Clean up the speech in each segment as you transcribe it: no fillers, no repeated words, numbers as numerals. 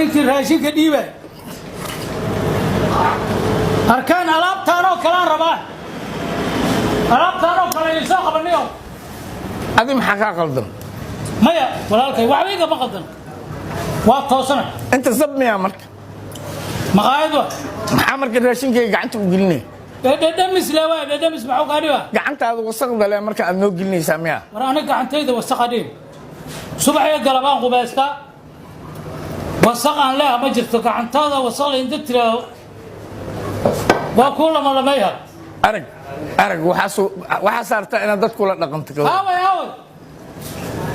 ninkii raashinka dhiibay arkaan alaabtaanoo kalaan rabaa alaabtaanoo kale isoo qabaniyo adi maxaa kaa qaldan maya walaalkay waxba igama qaldan waa toosana inta sab miyaa marka maqaayadwa maxaa marka raashinkayga gacanta u gelinay dhadhamis leewaa dhadhamis maxuu kaa dhiba gacantaada wasaqda le marka aad noo gelinaysaa miyaa war aniga gacantayda wasaqa dhiib subaxii galabaan qubaystaa wasaqaan leeha ma jirto gacantaada wasaqa inta tiraaho waa kuu lamalamayha arag waxaa saartaa inaad dadku la dhaqanto haaway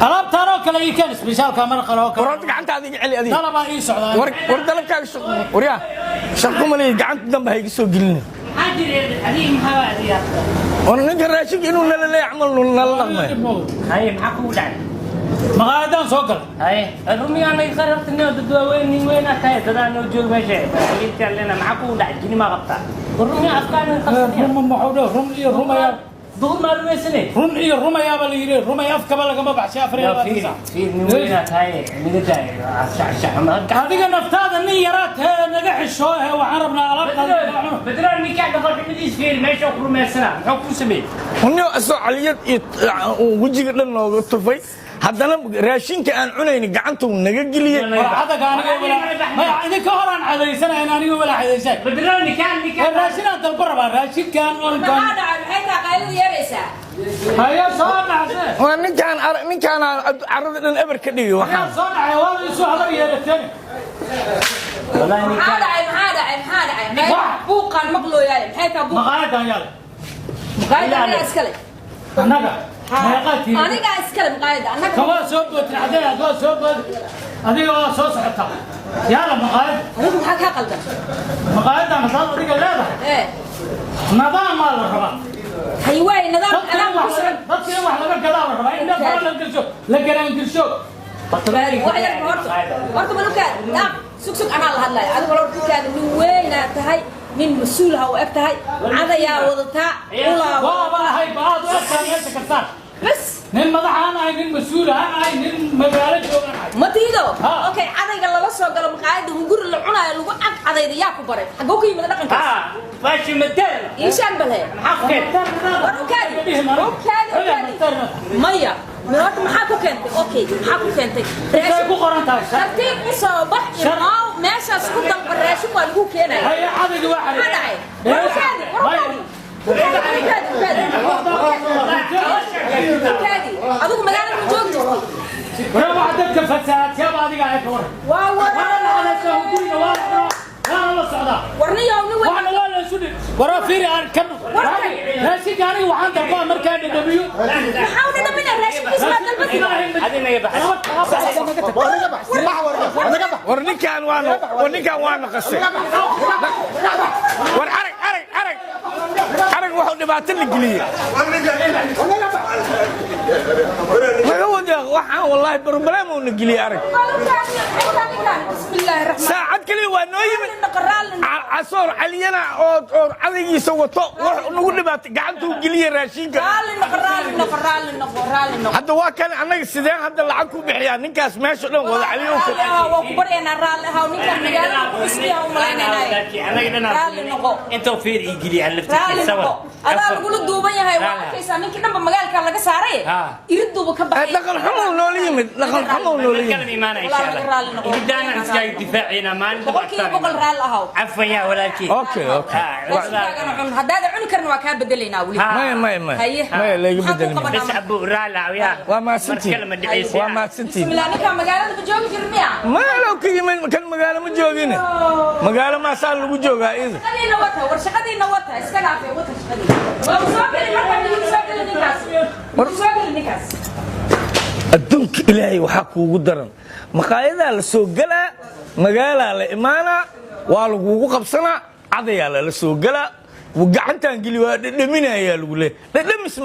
alaabtaanoo kale ii keen isbitaalka mar qalo kale warad gacantaada iga celi adiga talaba ii socdaa war dalabkaaga waryaa shaqo ma leeyahay gacanta dambe ha iga soo gelin war ninka raashinka inuu nala leeyahay camal nala dhaqmay haye maxaa kugu dhacay maqaayadaan soo gal haye rumiyaanay qarartino dad waaweyn nin weyn akay dadaan noo joog meesha inta lena maxaa kugu dhacay jini ma qabtaa rumiya afkaan rum maxuu rum iyo rumaya duul ma rumaysane rum iyo rumaya bal yiri rumaya afkaba lagama baxshay afriya fiir nin weyn akay niga taay adiga naftaada nin yaraad naga xisho waxaan rabnaa alaabtaada بدران نيكا دخل بديس فيل ماشي أخرج من السنة حكم سمي ونيو أسوأ عليات وجي قدنا نطفي هذا راشين كأن عنيني قعنتو نجيلي هذا كان ما إذا كهران على سنة أنا ولا حد شيء بدران نيكا الراشين هذا البرة الراشين كان ما هذا عن هيدا قايل يا ريسا هيا صانع وإن كان عرض الأبر كديو هيا صانع حيوان يسوع هذا يرتني هذا عين بوقا مقلو يا هيك بوقا مقاعد يا مقاعد أنا أسكلي أنا أسكلي مقاعد أنا كمان سوق وتنعدل كمان سوق هذه هو صوص حتى يلا مقاعد أنا محاكا قلبك مقاعد أنا صار طريقة لا إيه نظام مال الرباط حيوان نظام أنا محسن بس يوم واحد لقى كلام الرباط إنه فعلا كل شو لقى كل شو horta maluka sug ana la hadlay adiga walaal dadkaada nin weyn aad tahay nin mas'uul ah oo eg tahay cadayaa wadataa waa hay baad u aqaanaysa kartaa bas nin madaxaan ay nin mas'uul ah ay nin magaalo joogan ay ma tiido okay cadayga laga soo galo maqaayada hunguri la cunayo lagu cad cadayda yaa ku baray xagoo ku yimid dhaqanka ماشي مدل إيشان بله حقك مايا مرات محاكو كنت أوكي محاكو كنت ترتيب مصابح يماو ماشي أسكت البراشي والجو كنا هيا عدد واحد أدوك مجال الجوج ولا بعدك فتاة يا بعدك على كور واو على سهولين وانا الصعداء ورني يوم وانا ولا سودي ورا فيري كم راسي كاني وحان تبغى مركز الدبيو حاول نمنا الراشي اسمه البس هذه ما يبحث ورني كان وانا قصي ور حرق واحد دبعتني الجليه waxaan wallahi barnaamij oo nagiliy arag bismillaahir rahmaan saacad kaliya waa noo yimid asoor caliyana oo cadagiisa wato wax nagu dhibaatay gacanta u giliye raashinka hadda waa kan anaga sideen hadda lacag ku bixiyaa ninkaas meesha dhan wada caliyo waa ku bareenaa raali ahaa ninkan magaalada ku isbiya u malaynaynaay انت وفير يجي على لفتي سوا adaa lagu duuban yahay waa arkaysaa ninkii dhanba magaalka laga saaray iriduba ka baxay dhaqan xumo nool yimid كلام إيمانا إن شاء الله بدانا نسجل دفاعنا ما بقول رال أهو عفوا يا ولكن اوكي هذا عن كرنا وكان بدلنا ولي ما لا يبدلني بس أبو رال ويا وما سنتي بسم الله نكا مقالة بجوج جرميع ما لو كان مقالة مجوجين مقالة ما صار له مجوجا إذا خلينا نوتها ورشقتي نوتها استقع في وتها شقتي ومسافر النكاس adduunka ilaahay waxa kuugu daran maqaayada la soo galaa magaala la imaana waa lagu qabsanaa cadaya la soo galaa gacantan gili waa dhadhaminaya lagu leeyahay dhadhamis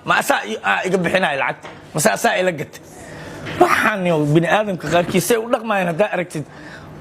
ma asaa iga bixinay lacag ma asaa ila gatay waxaan bini aadamka qaarkiisa u dhaqmayaan hadaa aragtid